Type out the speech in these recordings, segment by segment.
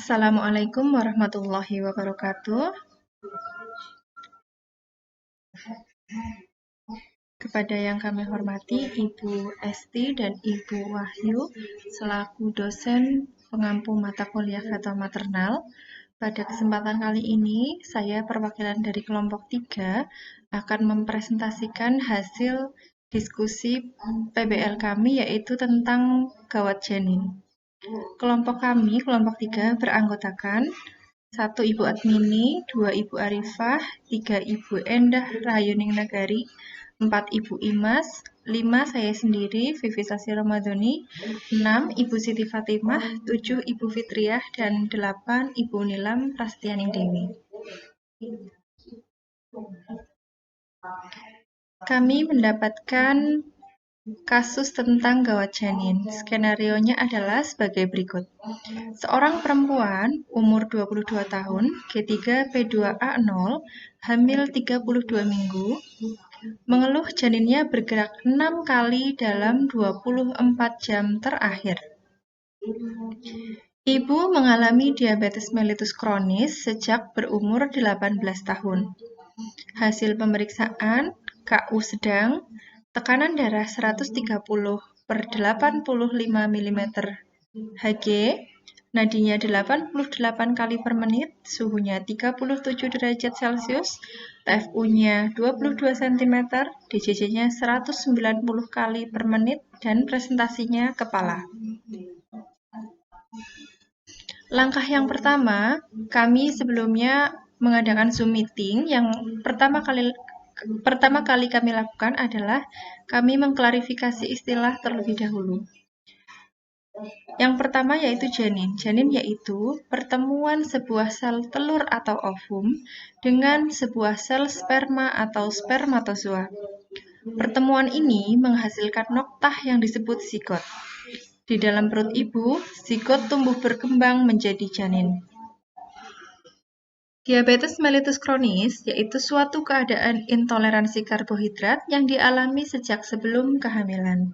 Assalamualaikum warahmatullahi wabarakatuh. Kepada yang kami hormati Ibu Esti dan Ibu Wahyu selaku dosen pengampu mata kuliah Fathah Maternal. Pada kesempatan kali ini, saya perwakilan dari kelompok 3 akan mempresentasikan hasil diskusi PBL kami yaitu tentang gawat janin. Kelompok kami, kelompok 3, beranggotakan 1 Ibu Admini, 2 Ibu Arifah, 3 Ibu Endah Rahayuning Nagari, 4 Ibu Imas, 5 saya sendiri, Vivi Sasi Ramadhani, 6 Ibu Siti Fatimah, 7 Ibu Fitriah, dan 8 Ibu Nilam Prastianing Dewi. Kami mendapatkan kasus tentang gawat janin. Skenarionya adalah sebagai berikut. Seorang perempuan umur 22 tahun, G3P2A0, hamil 32 minggu, mengeluh janinnya bergerak 6 kali dalam 24 jam terakhir. Ibu mengalami diabetes mellitus kronis sejak berumur 18 tahun. Hasil pemeriksaan KU sedang, tekanan darah 130/85 mm Hg, nadinya 88 kali per menit, suhunya 37 derajat Celcius, TFU-nya 22 cm, DJJ-nya 190 kali per menit, dan presentasinya kepala. Langkah yang pertama, kami sebelumnya mengadakan Zoom meeting. Yang pertama kali kami lakukan adalah kami mengklarifikasi istilah terlebih dahulu. Yang pertama yaitu janin. Janin yaitu pertemuan sebuah sel telur atau ovum dengan sebuah sel sperma atau spermatozoa. Pertemuan ini menghasilkan noktah yang disebut zigot. Di dalam perut ibu, zigot tumbuh berkembang menjadi janin. Diabetes mellitus kronis yaitu suatu keadaan intoleransi karbohidrat yang dialami sejak sebelum kehamilan.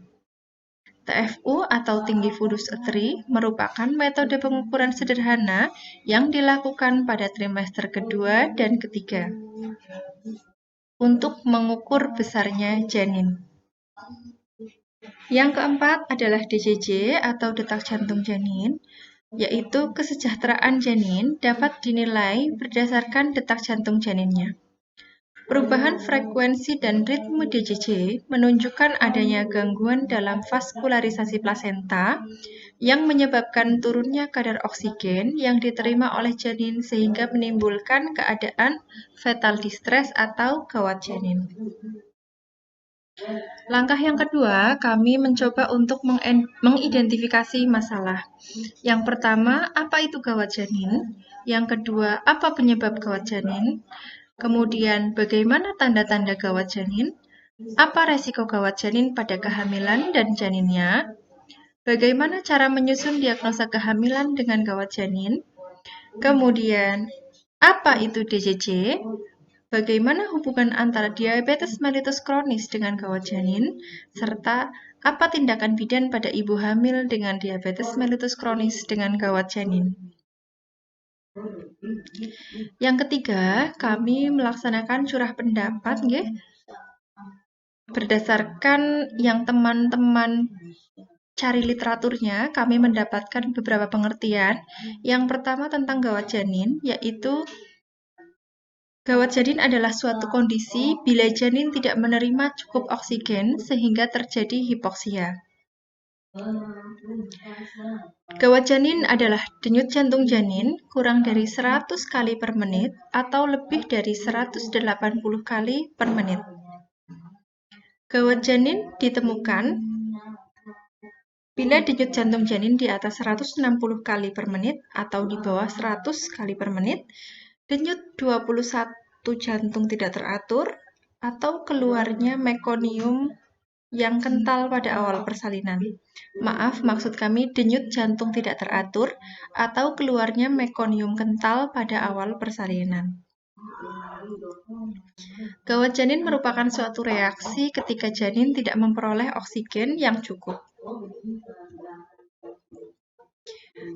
TFU atau tinggi fundus uteri merupakan metode pengukuran sederhana yang dilakukan pada trimester kedua dan ketiga untuk mengukur besarnya janin. Yang keempat adalah DJJ atau detak jantung janin, yaitu kesejahteraan janin dapat dinilai berdasarkan detak jantung janinnya. Perubahan frekuensi dan ritme DJJ menunjukkan adanya gangguan dalam vaskularisasi plasenta yang menyebabkan turunnya kadar oksigen yang diterima oleh janin sehingga menimbulkan keadaan fetal distress atau gawat janin. Langkah yang kedua, kami mencoba untuk mengidentifikasi masalah. Yang pertama, apa itu gawat janin? Yang kedua, apa penyebab gawat janin? Kemudian, bagaimana tanda-tanda gawat janin? Apa resiko gawat janin pada kehamilan dan janinnya? Bagaimana cara menyusun diagnosa kehamilan dengan gawat janin? Kemudian, apa itu DJJ? Bagaimana hubungan antara diabetes mellitus kronis dengan gawat janin? Serta apa tindakan bidan pada ibu hamil dengan diabetes mellitus kronis dengan gawat janin? Yang ketiga, kami melaksanakan curah pendapat berdasarkan yang teman-teman cari literaturnya, kami mendapatkan beberapa pengertian. Yang pertama tentang gawat janin, yaitu gawat janin adalah suatu kondisi bila janin tidak menerima cukup oksigen sehingga terjadi hipoksia. Gawat janin adalah denyut jantung janin kurang dari 100 kali per menit atau lebih dari 180 kali per menit. Gawat janin ditemukan bila denyut jantung janin di atas 160 kali per menit atau di bawah 100 kali per menit, denyut 21 jantung tidak teratur, atau keluarnya mekonium yang kental pada awal persalinan. Maaf, maksud kami denyut jantung tidak teratur atau keluarnya mekonium kental pada awal persalinan. Gawat janin merupakan suatu reaksi ketika janin tidak memperoleh oksigen yang cukup.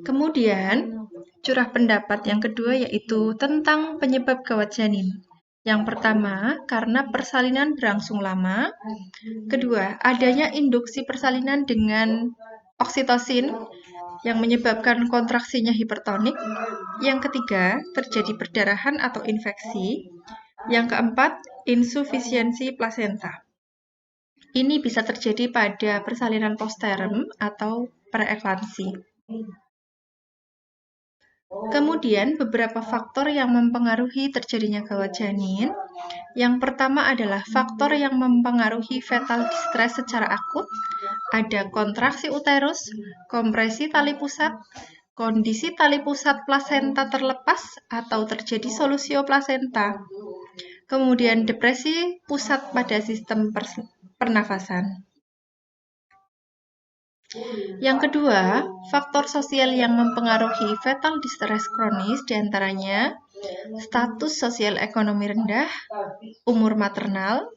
Kemudian, Curah pendapat yang kedua yaitu tentang penyebab gawat janin. Yang pertama, karena persalinan berlangsung lama. Kedua, adanya induksi persalinan dengan oksitosin yang menyebabkan kontraksinya hipertonik. Yang ketiga, terjadi perdarahan atau infeksi. Yang keempat, insufisiensi plasenta. Ini bisa terjadi pada persalinan postpartum atau preeklamsi. Kemudian, beberapa faktor yang mempengaruhi terjadinya gawat janin. Yang pertama adalah faktor yang mempengaruhi fetal distress secara akut. Ada kontraksi uterus, kompresi tali pusat, kondisi tali pusat plasenta terlepas atau terjadi solusio plasenta. Kemudian depresi pusat pada sistem pernafasan. Yang kedua, faktor sosial yang mempengaruhi fetal distress kronis diantaranya status sosial ekonomi rendah, umur maternal,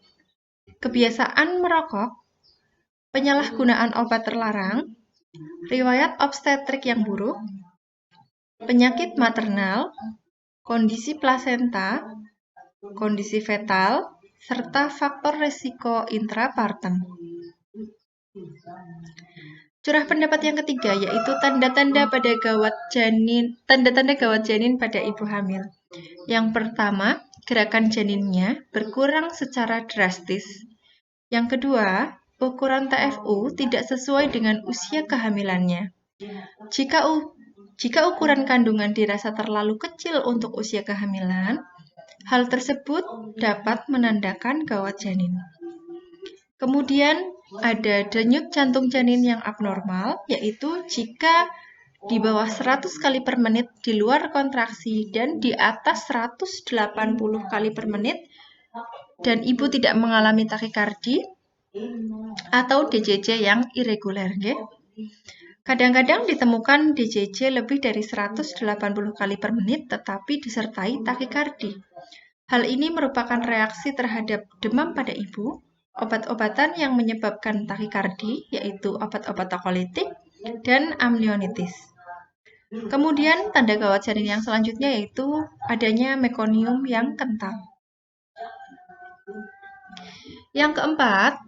kebiasaan merokok, penyalahgunaan obat terlarang, riwayat obstetrik yang buruk, penyakit maternal, kondisi plasenta, kondisi fetal, serta faktor risiko intrapartum. Curah pendapat yang ketiga yaitu tanda-tanda gawat janin pada ibu hamil. Yang pertama, gerakan janinnya berkurang secara drastis. Yang kedua, ukuran TFU tidak sesuai dengan usia kehamilannya. Jika ukuran kandungan dirasa terlalu kecil untuk usia kehamilan, hal tersebut dapat menandakan gawat janin. Kemudian ada denyut jantung janin yang abnormal, yaitu jika di bawah 100 kali per menit di luar kontraksi dan di atas 180 kali per menit dan ibu tidak mengalami takikardi atau DJJ yang irregular. Kadang-kadang ditemukan DJJ lebih dari 180 kali per menit tetapi disertai takikardi. Hal ini merupakan reaksi terhadap demam pada ibu, obat-obatan yang menyebabkan takikardi, yaitu obat-obat tokolitik, dan amnionitis. Kemudian, tanda gawat janin yang selanjutnya yaitu adanya mekonium yang kental. Yang keempat,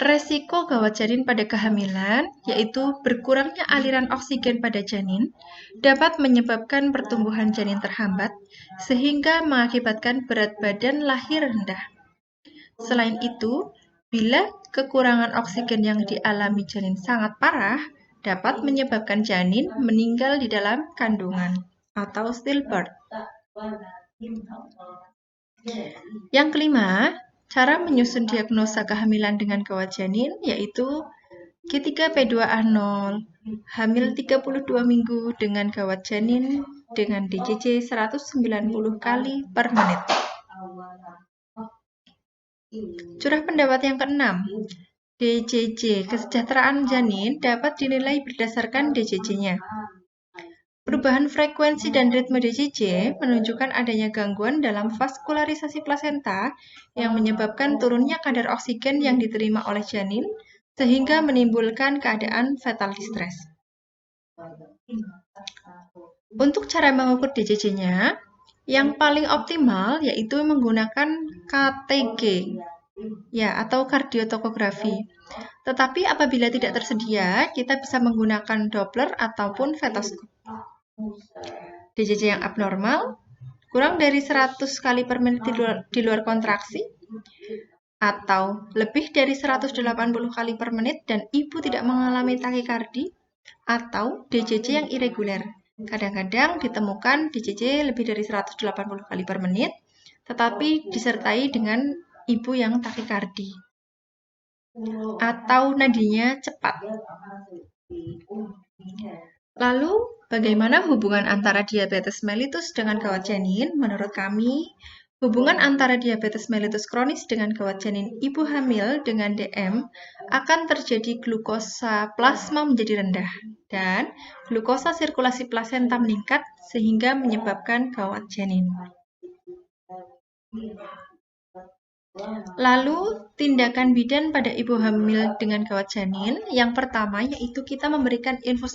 resiko gawat janin pada kehamilan, yaitu berkurangnya aliran oksigen pada janin, dapat menyebabkan pertumbuhan janin terhambat, sehingga mengakibatkan berat badan lahir rendah. Selain itu, bila kekurangan oksigen yang dialami janin sangat parah, dapat menyebabkan janin meninggal di dalam kandungan atau stillbirth. Yang kelima, cara menyusun diagnosa kehamilan dengan gawat janin yaitu G3P2A0, hamil 32 minggu dengan gawat janin dengan DJJ 190 kali per menit. Curah pendapat yang keenam, DJJ, kesejahteraan janin dapat dinilai berdasarkan DJJ-nya. Perubahan frekuensi dan ritme DJJ menunjukkan adanya gangguan dalam vaskularisasi plasenta yang menyebabkan turunnya kadar oksigen yang diterima oleh janin sehingga menimbulkan keadaan fetal distress. Untuk cara mengukur DJJ-nya, yang paling optimal yaitu menggunakan KTG atau kardiotokografi. Tetapi apabila tidak tersedia, kita bisa menggunakan Doppler ataupun fetoskop. DJJ yang abnormal, kurang dari 100 kali per menit di luar kontraksi, atau lebih dari 180 kali per menit dan ibu tidak mengalami takikardi, atau DJJ yang irregular. Kadang-kadang ditemukan DJJ lebih dari 180 kali per menit, tetapi disertai dengan ibu yang takikardi atau nadinya cepat. Lalu, bagaimana hubungan antara diabetes mellitus dengan gawat janin? Menurut kami, hubungan antara diabetes mellitus kronis dengan gawat janin ibu hamil dengan DM akan terjadi glukosa plasma menjadi rendah dan glukosa sirkulasi plasenta meningkat sehingga menyebabkan gawat janin. Lalu, tindakan bidan pada ibu hamil dengan gawat janin yang pertama yaitu kita memberikan infus